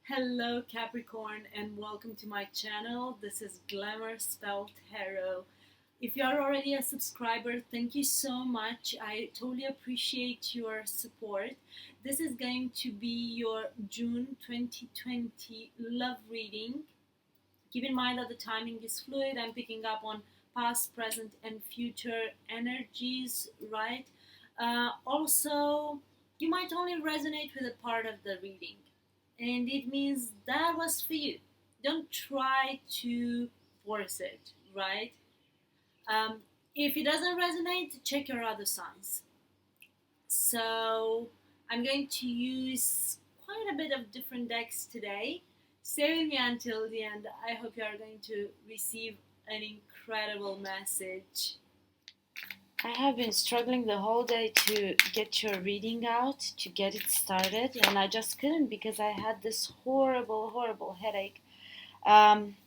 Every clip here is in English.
Hello Capricorn and welcome to my channel. This is Glamour Spelled Tarot. If you are already a subscriber, thank you so much. I totally appreciate your support. This is going to be your June 2020 love reading. Keep in mind that the timing is fluid. I'm picking up on past, present, and future energies, right? Also, you might only resonate with a part of the reading, and it means that was for you. Don't try to force it, right? Um, if it doesn't resonate, check your other signs. So I'm going to use quite a bit of different decks today. Stay with me until the end. I hope you are going to receive an incredible message. I have been struggling the whole day to get your reading out, to get it started, and I just couldn't because I had this horrible headache. Um,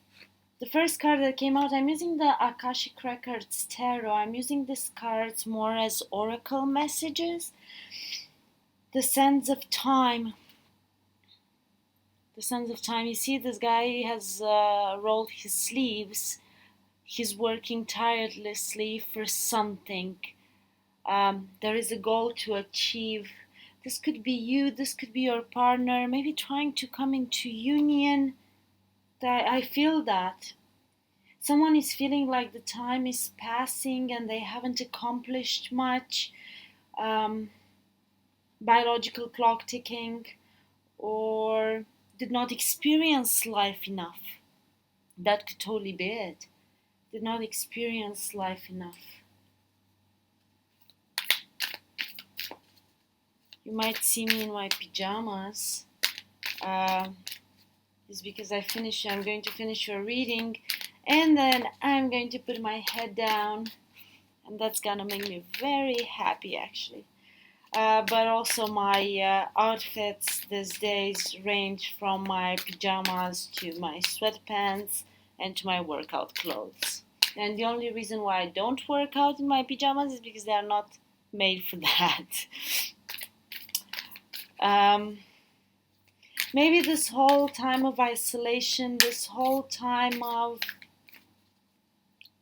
the first card that came out, I'm using the Akashic Records Tarot. I'm using these cards more as oracle messages. The sense of time. The sense of time. You see, this guy has rolled his sleeves. He's working tirelessly for something. There is a goal to achieve. This could be you, this could be your partner, maybe trying to come into union. I feel that. Someone is feeling like the time is passing and they haven't accomplished much. Biological clock ticking, or did not experience life enough. That could totally be it. Did not experience life enough. You might see me in my pajamas. It's because I'm going to finish your reading, and then I'm going to put my head down, and that's gonna make me very happy actually. But also my outfits these days range from my pajamas to my sweatpants and to my workout clothes. And the only reason why I don't work out in my pajamas is because they are not made for that. Maybe this whole time of isolation, this whole time of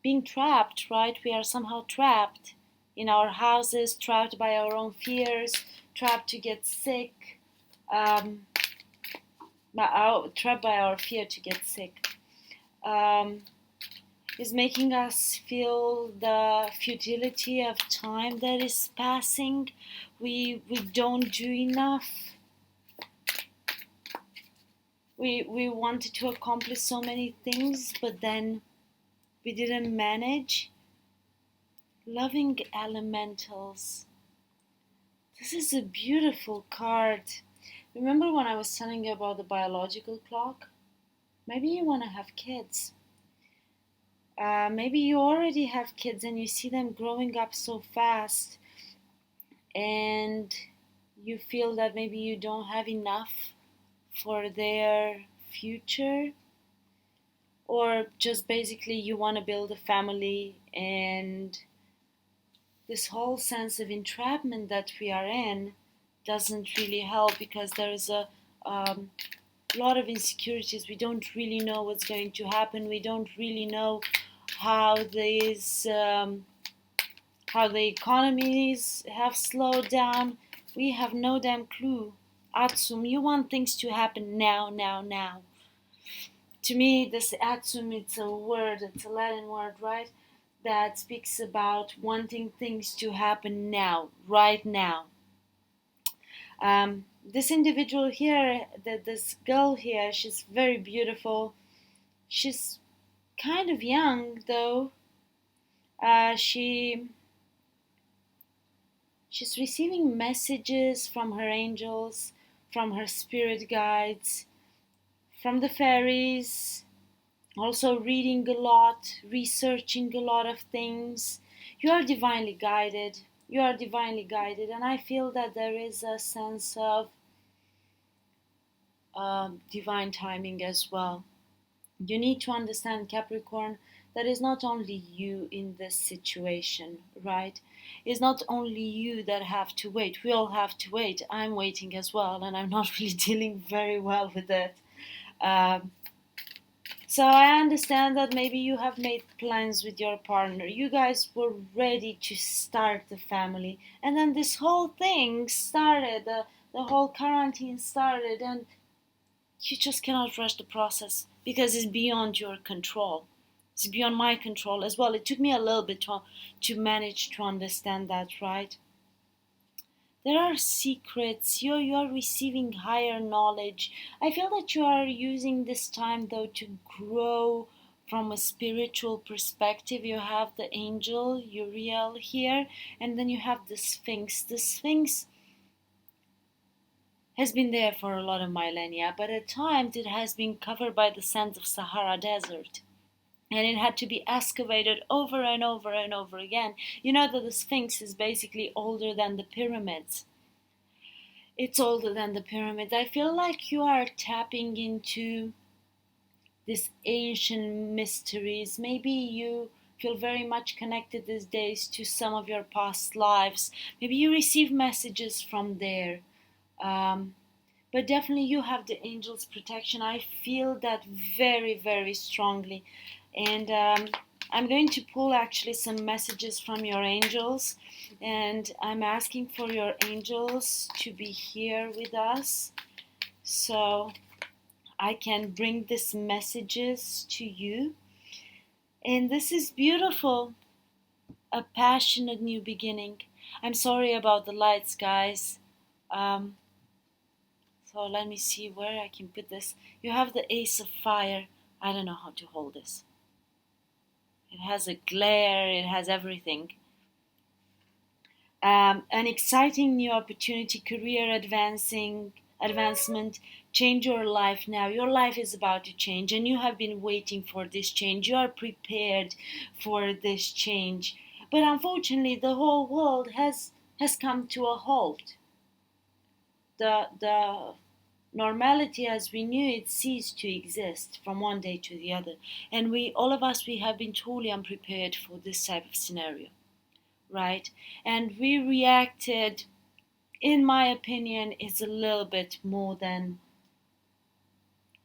being trapped, right? We are somehow trapped in our houses, trapped by our own fears, trapped to get sick, trapped by our fear to get sick, is making us feel the futility of time that is passing. We don't do enough. We wanted to accomplish so many things, but then we didn't manage. Loving elementals. This is a beautiful card. Remember when I was telling you about the biological clock? Maybe you want to have kids. Maybe you already have kids and you see them growing up so fast, and you feel that maybe you don't have enough for their future, or just basically you want to build a family, and this whole sense of entrapment that we are in doesn't really help because there is a lot of insecurities. We don't really know what's going to happen. We don't really know how the economies have slowed down. We have no damn clue. Atsum, you want things to happen now. To me, this atsum, it's a word, it's a Latin word, right? That speaks about wanting things to happen now, right now. This individual here, this girl here, she's very beautiful. She's kind of young, though. She's receiving messages from her angels, from her spirit guides, from the fairies, also reading a lot, researching a lot of things. You are divinely guided. You are divinely guided, and I feel that there is a sense of divine timing as well. You need to understand, Capricorn, that is not only you in this situation, right? It's not only you that have to wait. We all have to wait. I'm waiting as well, and I'm not really dealing very well with it. So I understand that maybe you have made plans with your partner. You guys were ready to start the family. And then this whole thing started, the whole quarantine started, and you just cannot rush the process because it's beyond your control. It's beyond my control as well. It took me a little bit to manage to understand that, right? There are secrets. You are receiving higher knowledge. I feel that you are using this time though to grow from a spiritual perspective. You have the angel Uriel here, and then you have the Sphinx. The Sphinx has been there for a lot of millennia, but at times it has been covered by the sands of Sahara Desert. And it had to be excavated over and over and over again. You know that the Sphinx is basically older than the pyramids. It's older than the pyramids. I feel like you are tapping into these ancient mysteries. Maybe you feel very much connected these days to some of your past lives. Maybe you receive messages from there. Um, but definitely you have the angel's protection. I feel that very, very strongly. And I'm going to pull actually some messages from your angels, and I'm asking for your angels to be here with us so I can bring these messages to you. And this is beautiful, a passionate new beginning. I'm sorry about the lights, guys. So let me see where I can put this. You have the Ace of Fire. I don't know how to hold this. It has a glare, it has everything. An exciting new opportunity, career advancement, change your life now. Your life is about to change, and you have been waiting for this change. You are prepared for this change. But unfortunately, the whole world has come to a halt. The normality as we knew it ceased to exist from one day to the other, and all of us, we have been totally unprepared for this type of scenario, right? And we reacted, in my opinion, is a little bit more than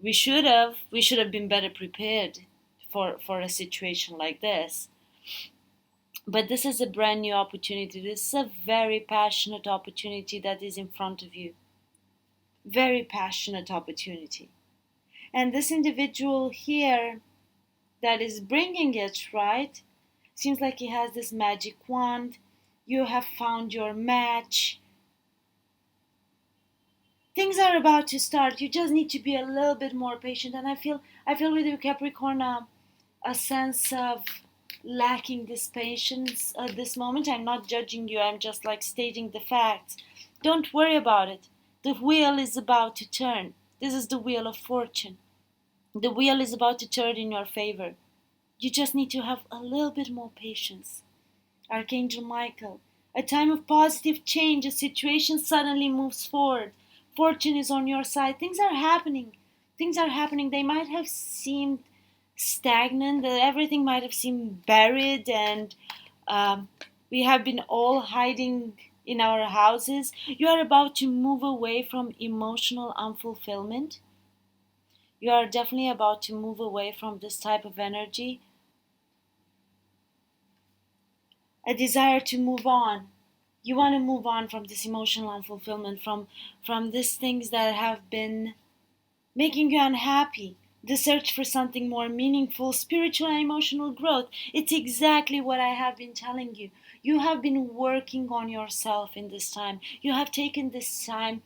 we should have been better prepared for a situation like this. But this is a brand new opportunity. This is a very passionate opportunity that is in front of you. Very passionate opportunity. And this individual here that is bringing it, right, seems like he has this magic wand. You have found your match. Things are about to start. You just need to be a little bit more patient. And I feel with you, Capricorn, a sense of lacking this patience at this moment. I'm not judging you. I'm just like stating the facts. Don't worry about it. The wheel is about to turn. This is the wheel of fortune. The wheel is about to turn in your favor. You just need to have a little bit more patience. Archangel Michael, a time of positive change, a situation suddenly moves forward. Fortune is on your side. Things are happening. Things are happening. They might have seemed stagnant, that everything might have seemed buried, and we have been all hiding in our houses. You are about to move away from emotional unfulfillment. You are definitely about to move away from this type of energy. A desire to move on. You want to move on from this emotional unfulfillment, from these things that have been making you unhappy. The search for something more meaningful, spiritual and emotional growth. It's exactly what I have been telling you. You have been working on yourself in this time. You have taken this time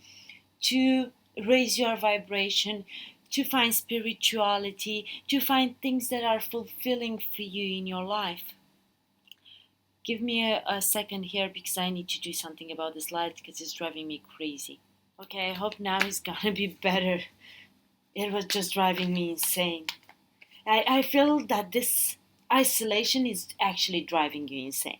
to raise your vibration, to find spirituality, to find things that are fulfilling for you in your life. Give me a second here because I need to do something about this light because it's driving me crazy. Okay, I hope now it's gonna be better. It was just driving me insane. I feel that this isolation is actually driving you insane.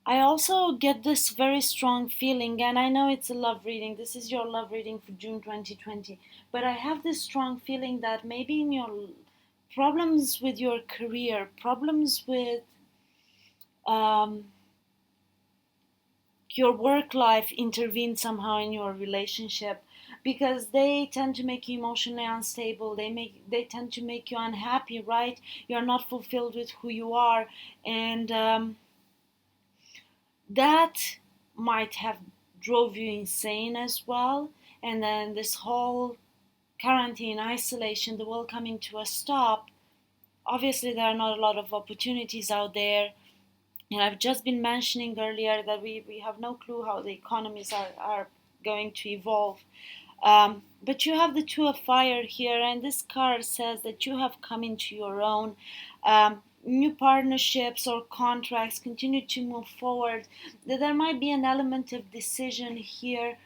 I also get this very strong feeling, and I know it's a love reading. This is your love reading for June 2020. But I have this strong feeling that maybe in your problems with your career, problems with your work life intervene somehow in your relationship, because they tend to make you emotionally unstable. They tend to make you unhappy, right? You're not fulfilled with who you are, and that might have drove you insane as well. And then this whole quarantine, isolation, the world coming to a stop, obviously there are not a lot of opportunities out there. And I've just been mentioning earlier that we have no clue how the economies are going to evolve. But you have the Two of Fire here, and this card says that you have come into your own. New partnerships or contracts continue to move forward. That there might be an element of decision here,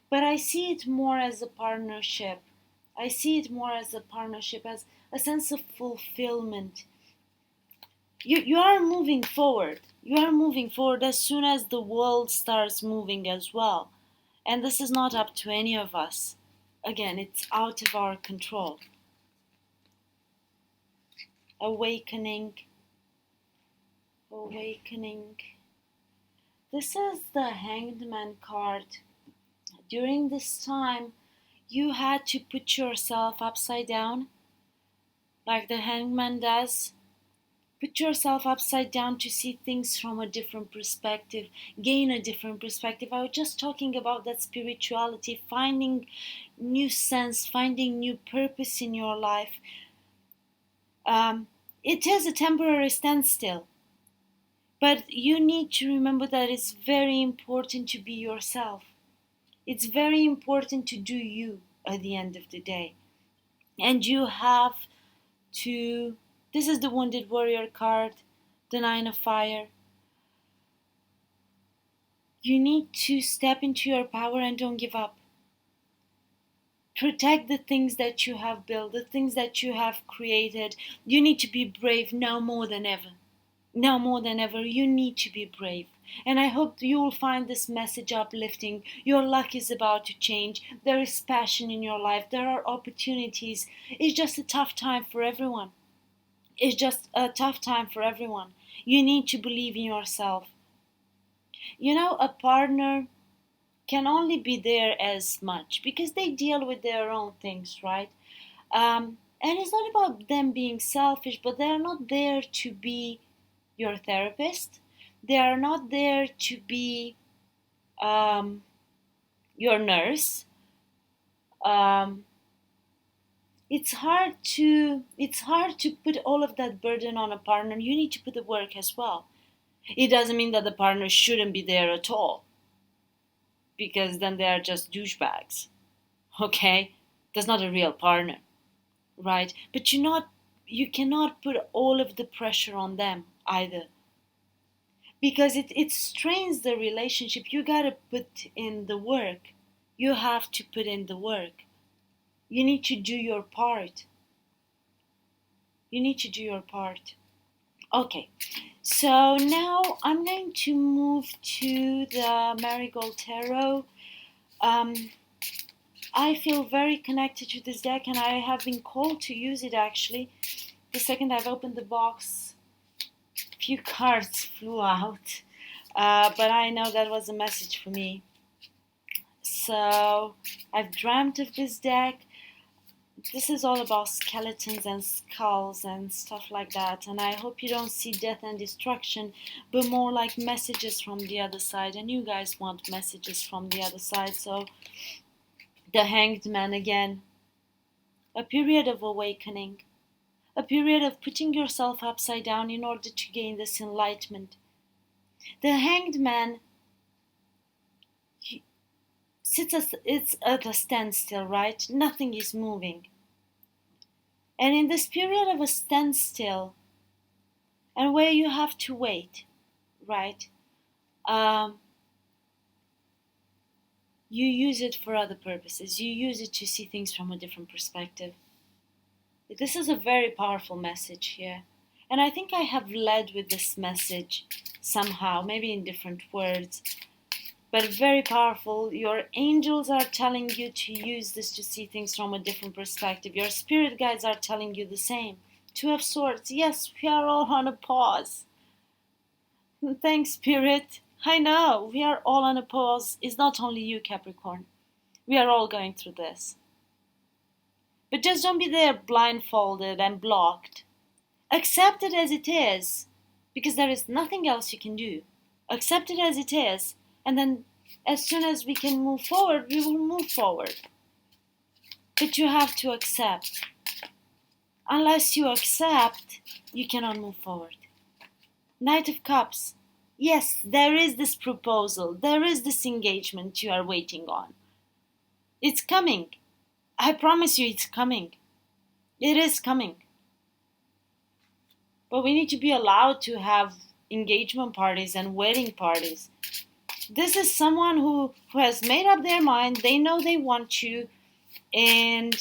but I see it more as a partnership. I see it more as a partnership, as a sense of fulfillment. You are moving forward. You are moving forward as soon as the world starts moving as well. And this is not up to any of us. Again, it's out of our control. Awakening. Awakening. This is the Hanged Man card. During this time, you had to put yourself upside down, like the Hangman does. Put yourself upside down to see things from a different perspective, gain a different perspective. I was just talking about that spirituality, finding new sense, finding new purpose in your life. It is a temporary standstill, but you need to remember that it's very important to be yourself. It's very important to do you at the end of the day. And you have to, this is the Wounded Warrior card, the Nine of Fire. You need to step into your power and don't give up. Protect the things that you have built, the things that you have created. You need to be brave now more than ever. Now more than ever, you need to be brave. And I hope you will find this message uplifting. Your luck is about to change. There is passion in your life. There are opportunities. It's just a tough time for everyone. It's just a tough time for everyone. You need to believe in yourself. You know, a partner can only be there as much because they deal with their own things, right? And it's not about them being selfish, but they're not there to be your therapist. They are not there to be your nurse. It's hard to put all of that burden on a partner. You need to put the work as well. It doesn't mean that the partner shouldn't be there at all, because then they are just douchebags. Okay, that's not a real partner, right? But you cannot put all of the pressure on them either, because it strains the relationship. You gotta put in the work. You have to put in the work. You need to do your part. You need to do your part. Okay, so now I'm going to move to the Marigold Tarot. I feel very connected to this deck, and I have been called to use it actually. The second I've opened the box, a few cards flew out, but I know that was a message for me. So I've dreamt of this deck. This is all about skeletons and skulls and stuff like that, and I hope you don't see death and destruction, but more like messages from the other side, and you guys want messages from the other side. So the Hanged Man again, a period of awakening, a period of putting yourself upside down in order to gain this enlightenment. The Hanged Man it's at a standstill, right? Nothing is moving. And in this period of a standstill, and where you have to wait, right? You use it for other purposes. You use it to see things from a different perspective. This is a very powerful message here. And I think I have led with this message somehow, maybe in different words, but very powerful. Your angels are telling you to use this to see things from a different perspective. Your spirit guides are telling you the same. Two of Swords. Yes, we are all on a pause. Thanks, Spirit. I know, we are all on a pause. It's not only you, Capricorn. We are all going through this. But just don't be there blindfolded and blocked. Accept it as it is, because there is nothing else you can do. Accept it as it is, and then as soon as we can move forward, we will move forward. But you have to accept. Unless you accept, you cannot move forward. Knight of Cups. Yes, there is this proposal. There is this engagement you are waiting on. It's coming. I promise you it's coming. It is coming. But we need to be allowed to have engagement parties and wedding parties. This is someone who has made up their mind. They know they want you. And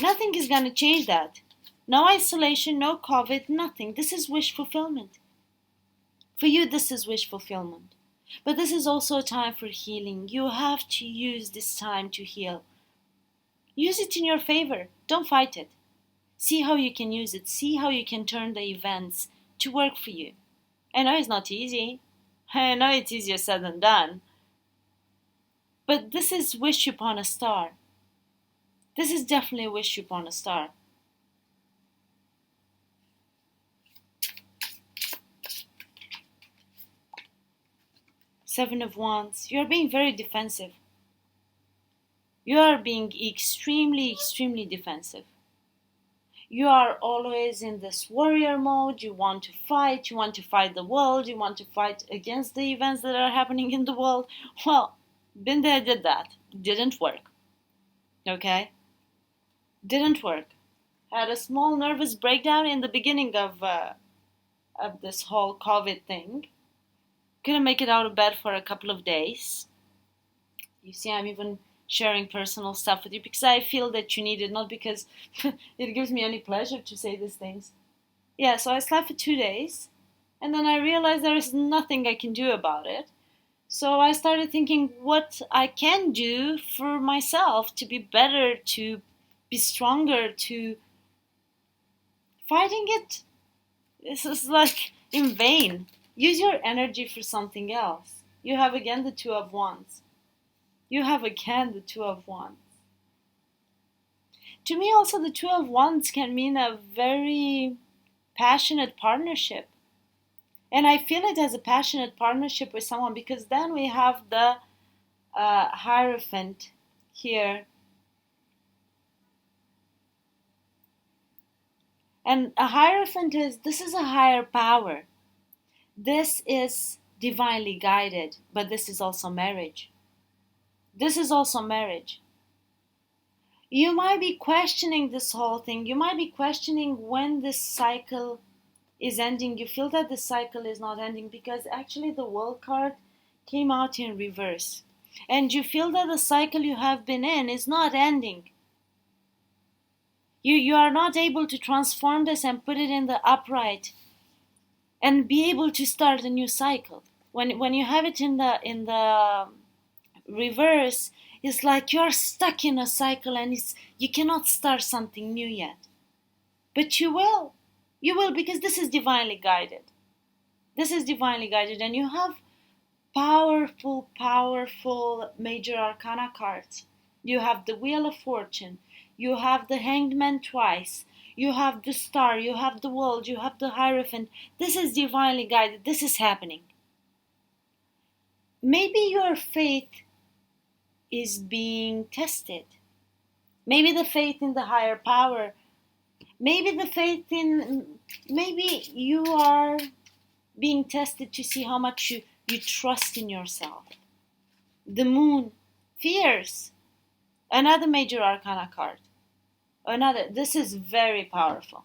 nothing is going to change that. No isolation, no COVID, nothing. This is wish fulfillment. For you, this is wish fulfillment. But this is also a time for healing. You have to use this time to heal. Use it in your favor. Don't fight it. See how you can use it. See how you can turn the events to work for you. I know it's not easy. I know it's easier said than done. But this is wish upon a star. This is definitely a wish upon a star. Seven of Wands. You are being very defensive. You are being extremely, extremely defensive. You are always in this warrior mode. You want to fight. You want to fight the world. You want to fight against the events that are happening in the world. Well, been there, did that. Didn't work. Okay? Didn't work. Had a small nervous breakdown in the beginning of this whole COVID thing. Couldn't make it out of bed for a couple of days. You see, I'm even sharing personal stuff with you because I feel that you need it, not because it gives me any pleasure to say these things. Yeah, so I slept for 2 days, and then I realized there is nothing I can do about it. So I started thinking what I can do for myself to be better, to be stronger, to fighting it. This is like in vain. Use your energy for something else. You have again the Two of Wands. You have again the Two of Wands. To me also the Two of Wands can mean a very passionate partnership. And I feel it as a passionate partnership with someone because then we have the Hierophant here. And a Hierophant this is a higher power. This is divinely guided, but this is also marriage. This is also marriage. You might be questioning this whole thing. You might be questioning when this cycle is ending. You feel that the cycle is not ending because actually the World card came out in reverse. And you feel that the cycle you have been in is not ending. You are not able to transform this and put it in the upright and be able to start a new cycle. When you have it in the reverse, it's like you're stuck in a cycle and you cannot start something new yet. But you will. You will, because this is divinely guided. This is divinely guided, and you have powerful, powerful major arcana cards. You have the Wheel of Fortune. You have the Hanged Man twice. You have the Star. You have the World. You have the Hierophant. This is divinely guided. This is happening. Maybe your faith is being tested. Maybe the faith in the higher power. Maybe you are being tested to see how much you trust in yourself. The Moon, fears. Another major arcana card. This is very powerful.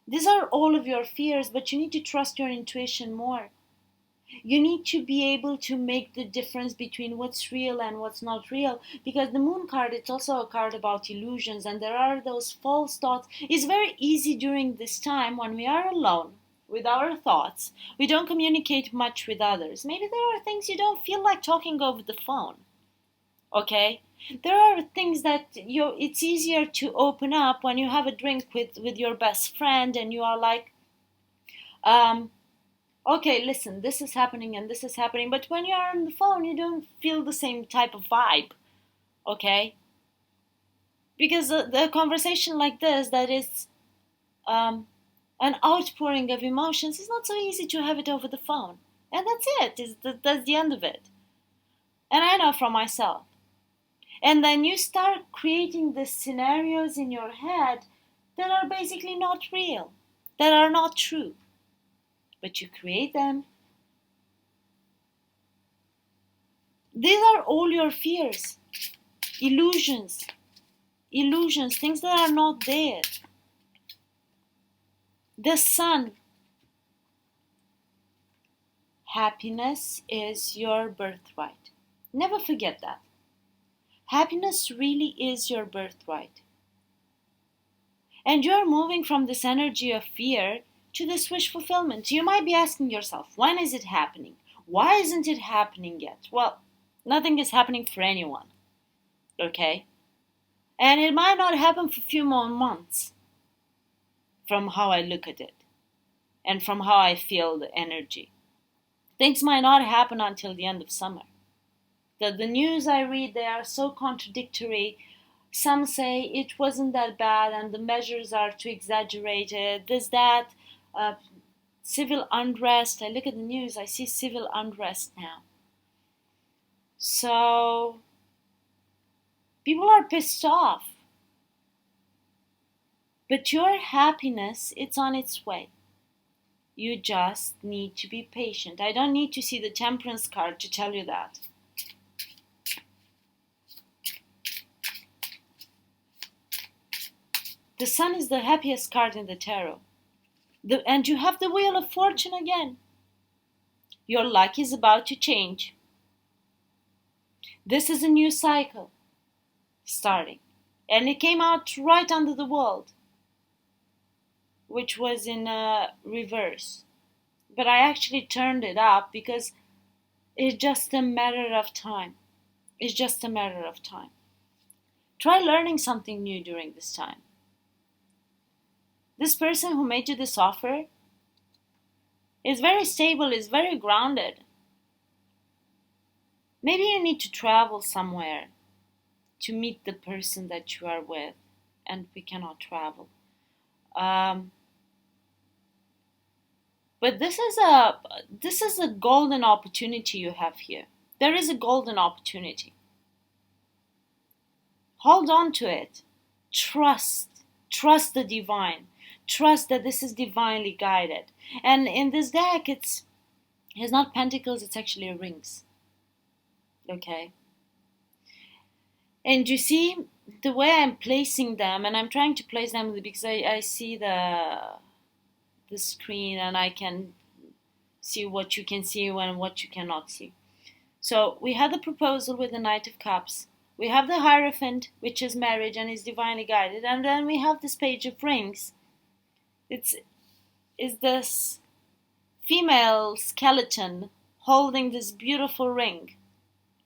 These are all of your fears, but you need to trust your intuition more. You need to be able to make the difference between what's real and what's not real, because the Moon card, it's also a card about illusions, and there are those false thoughts. It's very easy during this time when we are alone with our thoughts. We don't communicate much with others. Maybe there are things you don't feel like talking over the phone. Okay? There are things that it's easier to open up when you have a drink with your best friend and you are like, Okay, listen, this is happening and this is happening, but when you're on the phone, you don't feel the same type of vibe, okay? Because the conversation like this, that is um, an outpouring of emotions, is not so easy to have it over the phone. And that's it, that's the end of it. And I know from myself. And then you start creating the scenarios in your head that are basically not real, that are not true. But you create them. These are all your fears, illusions, things that are not there. The sun. Happiness is your birthright. Never forget that. Happiness really is your birthright. And you're moving from this energy of fear to this wish fulfillment. You might be asking yourself, when is it happening? Why isn't it happening yet? Well, nothing is happening for anyone. Okay? And it might not happen for a few more months from how I look at it and from how I feel the energy. Things might not happen until the end of summer. The news I read, they are so contradictory. Some say it wasn't that bad and the measures are too exaggerated. There's that civil unrest. I look at the news, I see civil unrest now. So people are pissed off. But your happiness, it's on its way. You just need to be patient. I don't need to see the temperance card to tell you that. The sun is the happiest card in the tarot. And you have the wheel of fortune again. Your luck is about to change. This is a new cycle starting. And it came out right under the world, which was in reverse. But I actually turned it up because it's just a matter of time. It's just a matter of time. Try learning something new during this time. This person who made you this offer is very stable, is very grounded. Maybe you need to travel somewhere to meet the person that you are with, and we cannot travel. But this is a golden opportunity you have here. There is a golden opportunity. Hold on to it. Trust the divine. Trust that this is divinely guided. And in this deck, it's not pentacles, it's actually rings. Okay? And you see, the way I'm placing them, and I'm trying to place them because I see the screen and I can see what you can see and what you cannot see. So we have the proposal with the Knight of Cups. We have the Hierophant, which is marriage and is divinely guided. And then we have this Page of Rings. It's this female skeleton holding this beautiful ring.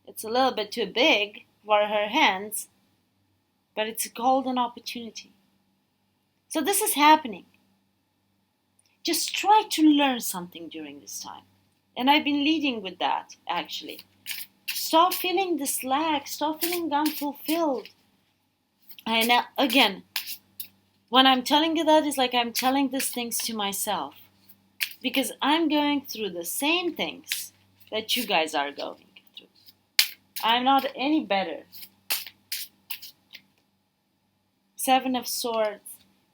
It's a little bit too big for her hands, but it's a golden opportunity. So this is happening. Just try to learn something during this time. And I've been leading with that, actually. Stop feeling this lack. Stop feeling unfulfilled. And again, when I'm telling you that, it's like I'm telling these things to myself. Because I'm going through the same things that you guys are going through. I'm not any better. Seven of Swords.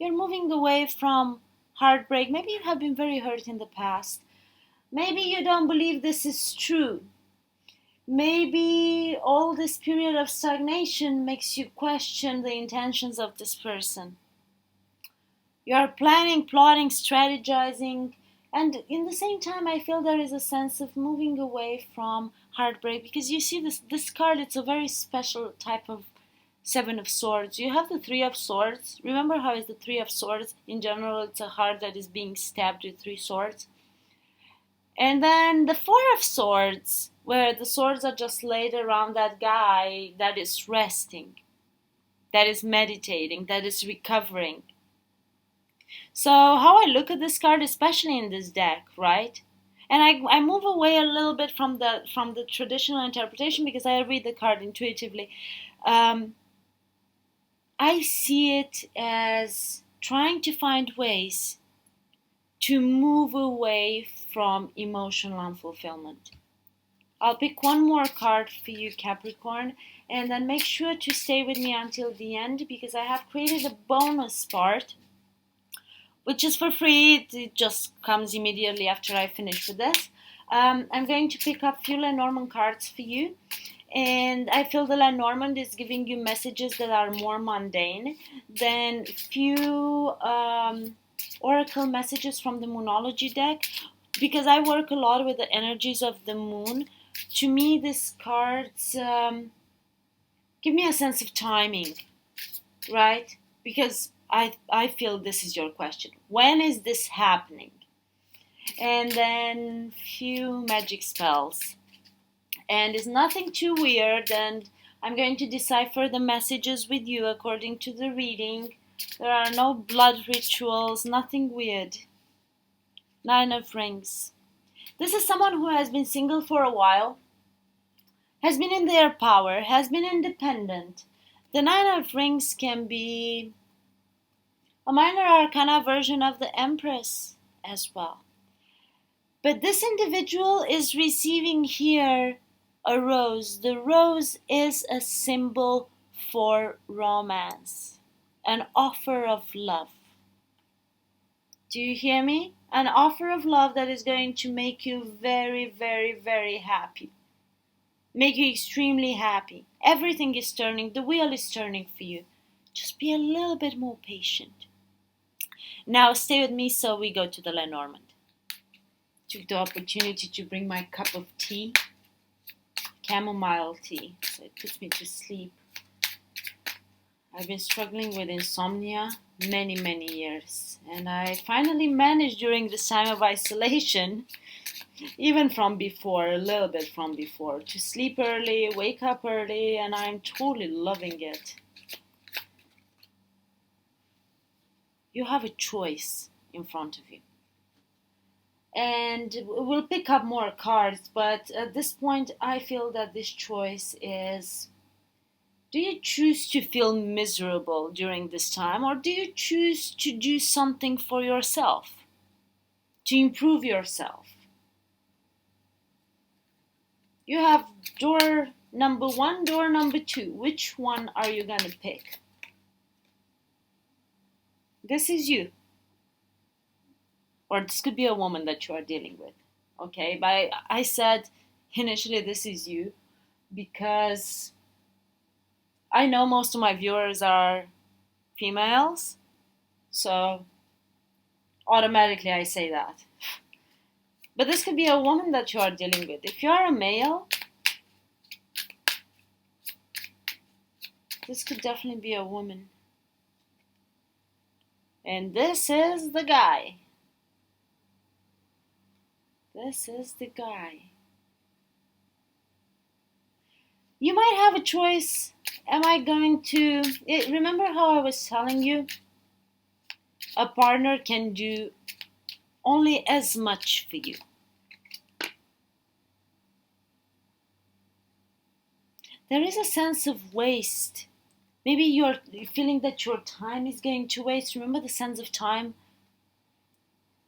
You're moving away from heartbreak. Maybe you have been very hurt in the past. Maybe you don't believe this is true. Maybe all this period of stagnation makes you question the intentions of this person. You are planning, plotting, strategizing, and in the same time I feel there is a sense of moving away from heartbreak, because you see this card, it's a very special type of Seven of Swords. You have the Three of Swords. Remember how is the Three of Swords? In general, it's a heart that is being stabbed with three swords. And then the Four of Swords, where the swords are just laid around that guy that is resting, that is meditating, that is recovering. So how I look at this card, especially in this deck, right? And I move away a little bit from the traditional interpretation because I read the card intuitively. I see it as trying to find ways to move away from emotional unfulfillment. I'll pick one more card for you, Capricorn, and then make sure to stay with me until the end because I have created a bonus part, which is for free. It just comes immediately after I finish with this. I'm going to pick up few Lenormand cards for you, and I feel the Lenormand is giving you messages that are more mundane than few oracle messages from the Moonology deck, because I work a lot with the energies of the moon. To me, these cards give me a sense of timing, right? Because I feel this is your question. When is this happening? And then few magic spells. And it's nothing too weird, and I'm going to decipher the messages with you according to the reading. There are no blood rituals, nothing weird. 9 of Rings. This is someone who has been single for a while, has been in their power, has been independent. The 9 of Rings can be a minor arcana version of the Empress as well. But this individual is receiving here a rose. The rose is a symbol for romance, an offer of love. Do you hear me? An offer of love that is going to make you very, very, very happy. Make you extremely happy. Everything is turning, the wheel is turning for you. Just be a little bit more patient. Now stay with me so we go to the Lenormand. Took the opportunity to bring my cup of tea, chamomile tea, so it puts me to sleep. I've been struggling with insomnia many, many years, and I finally managed during this time of isolation, even from before, a little bit from before, to sleep early, wake up early, and I'm totally loving it. You have a choice in front of you. And we'll pick up more cards, but at this point I feel that this choice is, do you choose to feel miserable during this time, or do you choose to do something for yourself, to improve yourself? You have door number 1, door number 2. Which one are you going to pick? This is you. Or this could be a woman that you are dealing with. Okay, but I said initially this is you because I know most of my viewers are females, so automatically I say that. But this could be a woman that you are dealing with. If you are a male, this could definitely be a woman. And this is the guy. This is the guy. You might have a choice. Am I going to... Remember how I was telling you? A partner can do only as much for you. There is a sense of waste. Maybe you're feeling that your time is going to waste. Remember the sense of time?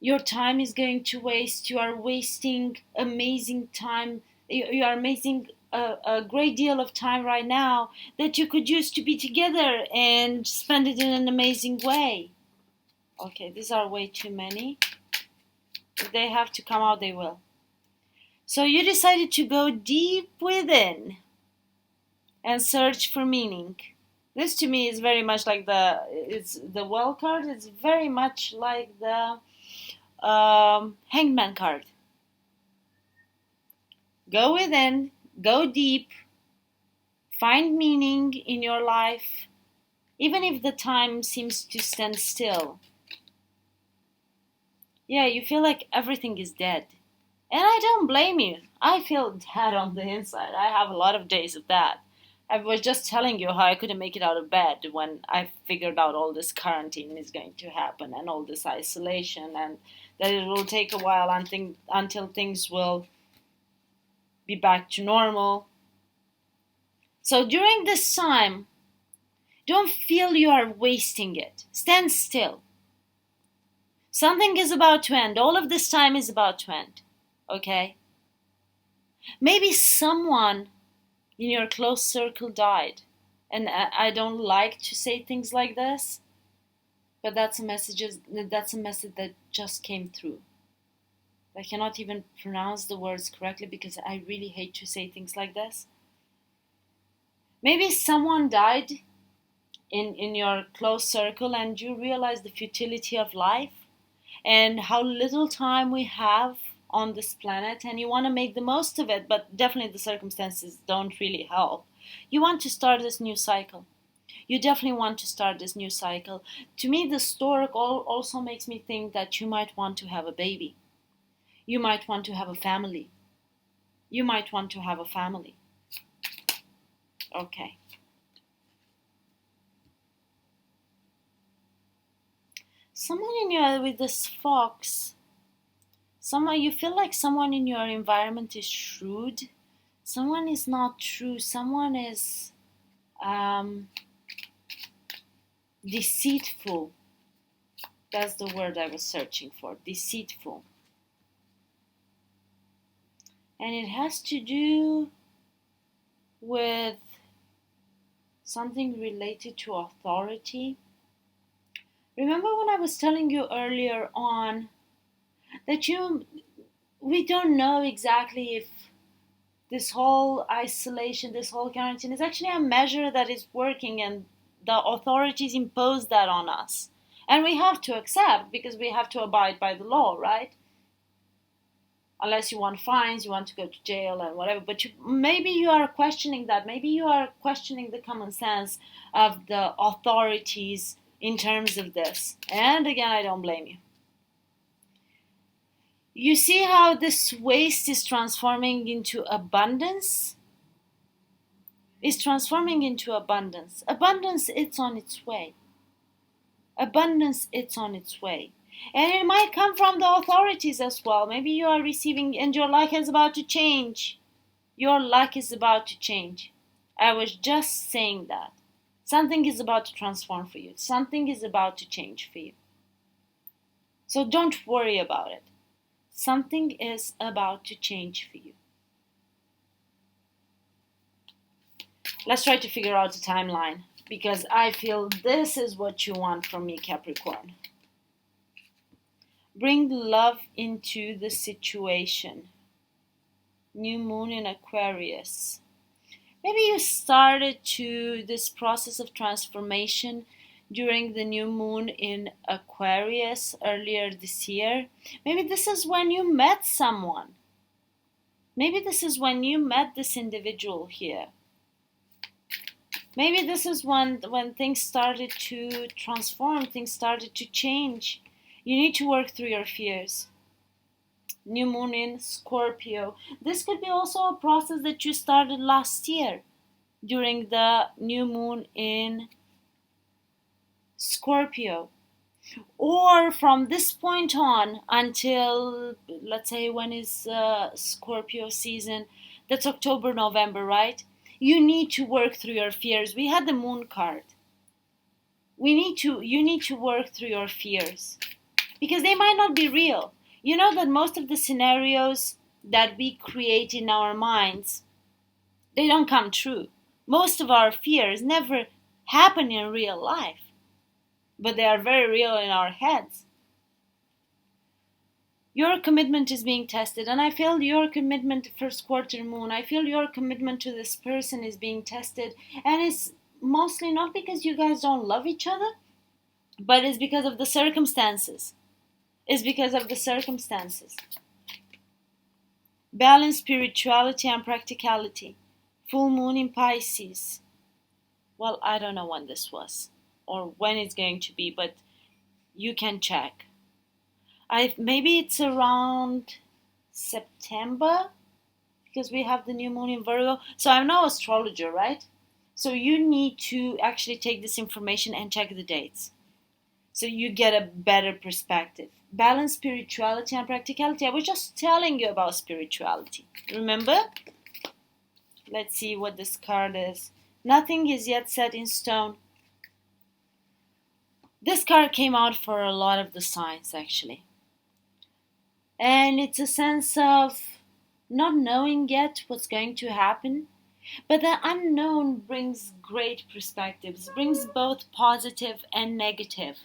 Your time is going to waste. You are wasting amazing time. You are wasting a great deal of time right now that you could use to be together and spend it in an amazing way. Okay, these are way too many. If they have to come out, they will. So you decided to go deep within and search for meaning. This to me is very much like it's the Well card. It's very much like the Hangman card. Go within, go deep, find meaning in your life, even if the time seems to stand still. Yeah, you feel like everything is dead. And I don't blame you. I feel dead on the inside. I have a lot of days of that. I was just telling you how I couldn't make it out of bed when I figured out all this quarantine is going to happen and all this isolation, and that it will take a while until things will be back to normal. So during this time, don't feel you are wasting it. Stand still. Something is about to end. All of this time is about to end. Okay? Maybe someone in your close circle died. And I don't like to say things like this, but that's a message that just came through. I cannot even pronounce the words correctly because I really hate to say things like this. Maybe someone died in your close circle and you realize the futility of life and how little time we have on this planet, and you want to make the most of it, but definitely the circumstances don't really help. You want to start this new cycle. You definitely want to start this new cycle. To me, the stork also makes me think that you might want to have a baby. You might want to have a family. You might want to have a family. Okay. Someone in your, with this fox, someone, you feel like someone in your environment is shrewd. Someone is not true. Someone is deceitful. That's the word I was searching for. Deceitful. And it has to do with something related to authority. Remember when I was telling you earlier on that we don't know exactly if this whole isolation, this whole quarantine is actually a measure that is working, and the authorities impose that on us. And we have to accept because we have to abide by the law, right? Unless you want fines, you want to go to jail and whatever. But maybe you are questioning that. Maybe you are questioning the common sense of the authorities in terms of this. And again, I don't blame you. You see how this waste is transforming into abundance? It's transforming into abundance. Abundance, it's on its way. Abundance, it's on its way. And it might come from the authorities as well. Maybe you are receiving, and your luck is about to change. Your luck is about to change. I was just saying that. Something is about to transform for you. Something is about to change for you. So don't worry about it. Something is about to change for you. Let's try to figure out the timeline, because I feel this is what you want from me, Capricorn. Bring love into the situation. New moon in Aquarius. Maybe you started this process of transformation during the new moon in Aquarius earlier this year. Maybe this is when you met someone. Maybe this is when you met this individual here. Maybe this is when things started to transform, things started to change. You need to work through your fears. New moon in Scorpio. This could be also a process that you started last year during the new moon in Scorpio. Or from this point on until, let's say, when is Scorpio season? That's October, November, right? You need to work through your fears. We had the moon card. You need to work through your fears because they might not be real. You know that most of the scenarios that we create in our minds, they don't come true. Most of our fears never happen in real life, but they are very real in our heads. Your commitment is being tested, and I feel your commitment to first quarter moon, I feel your commitment to this person is being tested, and it's mostly not because you guys don't love each other, but it's because of the circumstances. It's because of the circumstances. Balance spirituality and practicality. Full moon in Pisces. Well, I don't know when this was or when it's going to be, but you can check. Maybe it's around September because we have the new moon in Virgo. So I'm no astrologer, right? So you need to actually take this information and check the dates, so you get a better perspective. Balance spirituality and practicality. I was just telling you about spirituality. Remember? Let's see what this card is. Nothing is yet set in stone. This card came out for a lot of the signs, actually. And it's a sense of not knowing yet what's going to happen. But the unknown brings great perspectives, brings both positive and negative,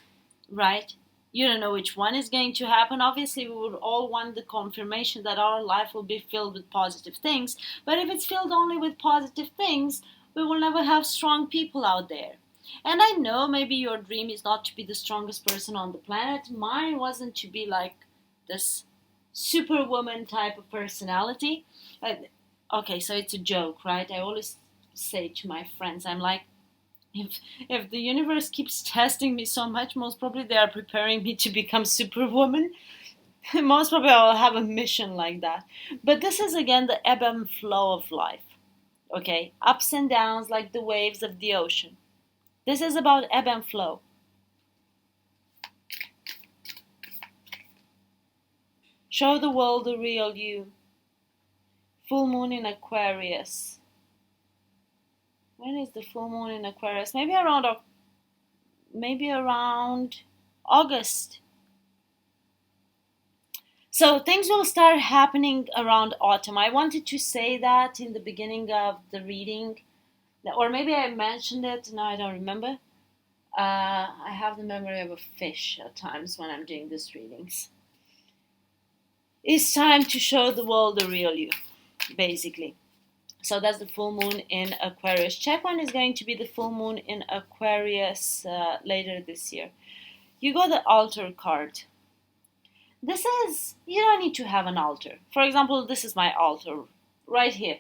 right? You don't know which one is going to happen. Obviously, we would all want the confirmation that our life will be filled with positive things. But if it's filled only with positive things, we will never have strong people out there. And I know maybe your dream is not to be the strongest person on the planet. Mine wasn't to be like this superwoman type of personality. Okay, so it's a joke, right? I always say to my friends, I'm like, if the universe keeps testing me so much, most probably they are preparing me to become superwoman. Most probably I'll have a mission like that. But this is again the ebb and flow of life. Okay, ups and downs like the waves of the ocean. This is about ebb and flow. Show the world the real you. Full moon in Aquarius. When is the full moon in Aquarius? Maybe around August. So things will start happening around autumn. I wanted to say that in the beginning of the reading, or maybe I mentioned it. No, I don't remember. I have the memory of a fish at times when I'm doing these readings. It's time to show the world the real you, basically. So that's the full moon in Aquarius. Check when is going to be the full moon in Aquarius later this year. You got the altar card. This is, you don't need to have an altar. For example, this is my altar right here.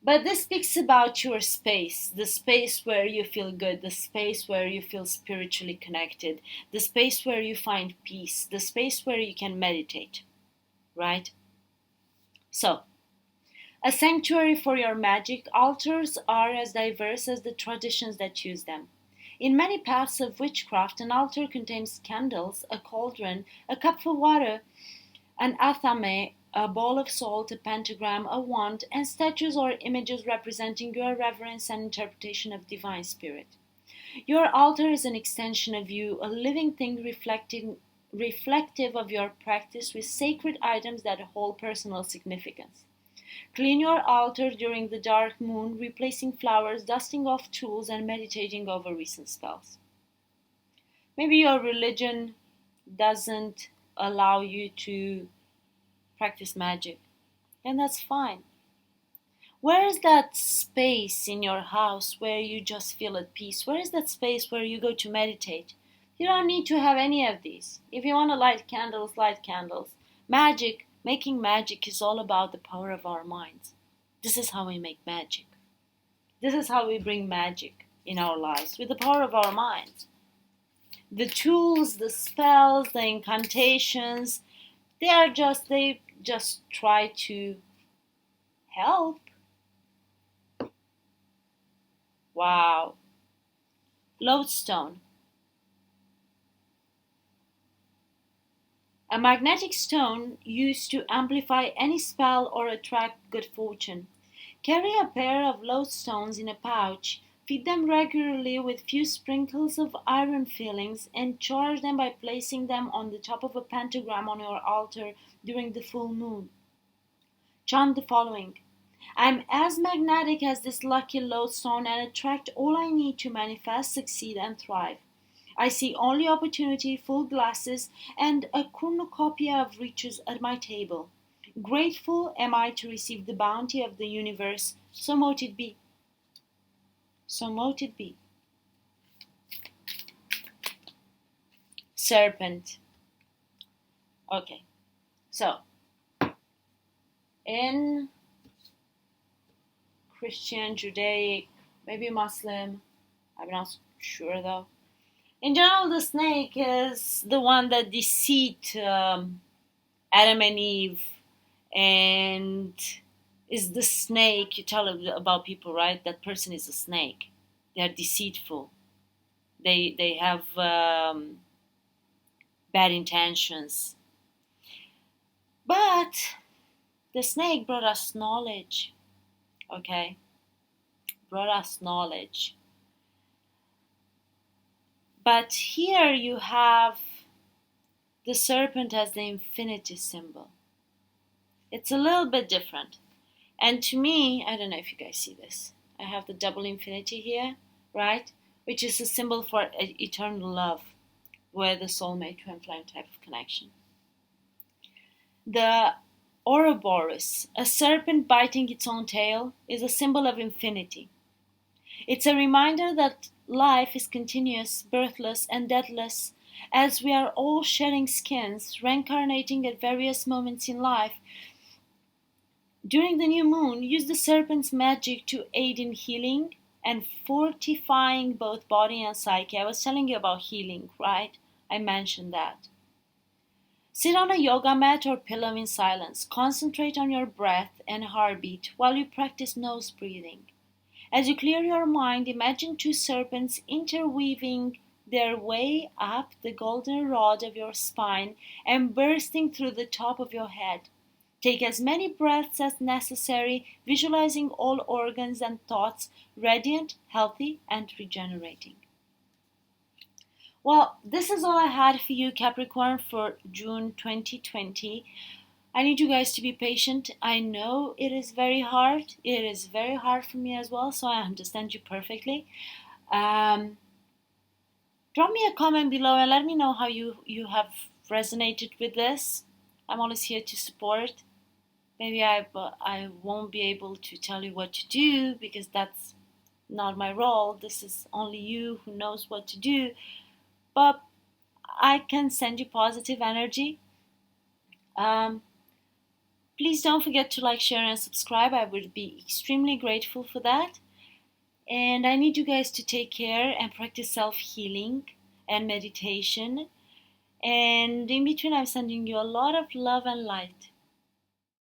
But this speaks about your space, the space where you feel good, the space where you feel spiritually connected, the space where you find peace, the space where you can meditate, right? So, a sanctuary for your magic. Altars are as diverse as the traditions that use them. In many paths of witchcraft, an altar contains candles, a cauldron, a cup for water, an athame, a bowl of salt, a pentagram, a wand, and statues or images representing your reverence and interpretation of divine spirit. Your altar is an extension of you, a living thing reflective of your practice with sacred items that hold personal significance. Clean your altar during the dark moon, replacing flowers, dusting off tools, and meditating over recent spells. Maybe your religion doesn't allow you to practice magic, and that's fine. Where is that space in your house where you just feel at peace? Where is that space where you go to meditate? You don't need to have any of these. If you want to light candles, light candles. Making magic is all about the power of our minds. This is how we make magic. This is how we bring magic in our lives, with the power of our minds. The tools, the spells, the incantations, they just try to help. Wow. Lodestone. A magnetic stone used to amplify any spell or attract good fortune. Carry a pair of lodestones in a pouch. Feed them regularly with few sprinkles of iron fillings and charge them by placing them on the top of a pentagram on your altar during the full moon. Chant the following. I'm as magnetic as this lucky lodestone and attract all I need to manifest, succeed, and thrive. I see only opportunity, full glasses, and a cornucopia of riches at my table. Grateful am I to receive the bounty of the universe. So mote it be. So mote it be. Serpent. Okay, so in Christian, Judaic, maybe Muslim, I'm not sure though. In general, the snake is the one that deceived Adam and Eve and is the snake. You tell about people, right? That person is a snake. They're deceitful. They have bad intentions. But the snake brought us knowledge, okay? Brought us knowledge. But here you have the serpent as the infinity symbol. It's a little bit different. And to me, I don't know if you guys see this. I have the double infinity here, right? Which is a symbol for eternal love, with the soulmate twin flame type of connection. The Ouroboros, a serpent biting its own tail, is a symbol of infinity. It's a reminder that life is continuous, birthless, and deathless, as we are all shedding skins, reincarnating at various moments in life. During the new moon, use the serpent's magic to aid in healing and fortifying both body and psyche. I was telling you about healing, right? I mentioned that. Sit on a yoga mat or pillow in silence. Concentrate on your breath and heartbeat while you practice nose breathing. As you clear your mind, imagine two serpents interweaving their way up the golden rod of your spine and bursting through the top of your head. Take as many breaths as necessary, visualizing all organs and thoughts radiant, healthy, and regenerating. Well, this is all I had for you, Capricorn, for June 2020. I need you guys to be patient. I know it is very hard. It is very hard for me as well, so I understand you perfectly. Drop me a comment below and let me know how you have resonated with this. I'm always here to support. Maybe I won't be able to tell you what to do because that's not my role. This is only you who knows what to do. But I can send you positive energy. Please don't forget to like, share, and subscribe. I would be extremely grateful for that. And I need you guys to take care and practice self-healing and meditation. And in between, I'm sending you a lot of love and light.